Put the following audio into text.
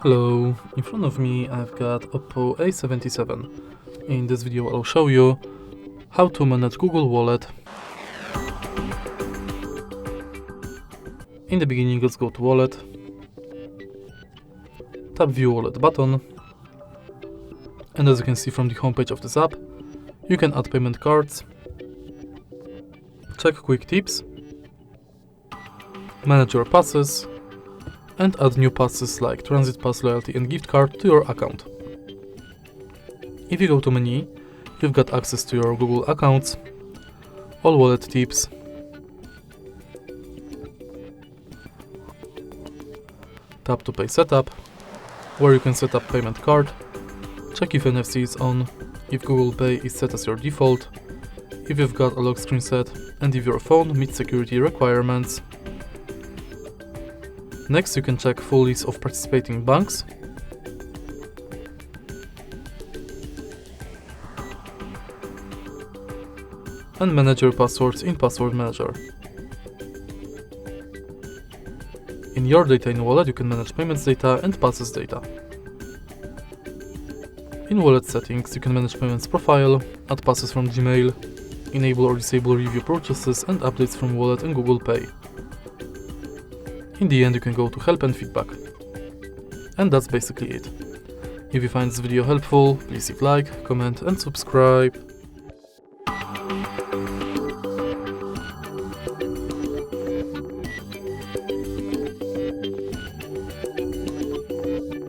Hello, in front of me I've got Oppo A77. In this video I'll show you how to manage Google Wallet. In the beginning, let's go to Wallet, tap View Wallet button, and as you can see from the homepage of this app, you can add payment cards, check quick tips, manage your passes, and add new passes like Transit Pass, Loyalty and Gift Card to your account. If you go to menu, you've got access to your Google accounts, all wallet tips, tap to Pay Setup, where you can set up payment card, check if NFC is on, if Google Pay is set as your default, if you've got a lock screen set, and if your phone meets security requirements. Next, you can check full list of participating banks, and manage your passwords in Password Manager. In your data in Wallet, you can manage payments data and passes data. In Wallet settings, you can manage payments profile, add passes from Gmail, enable or disable review purchases and updates from Wallet and Google Pay. In the end, you can go to help and feedback. And that's basically it. If you find this video helpful, please leave like, comment and subscribe.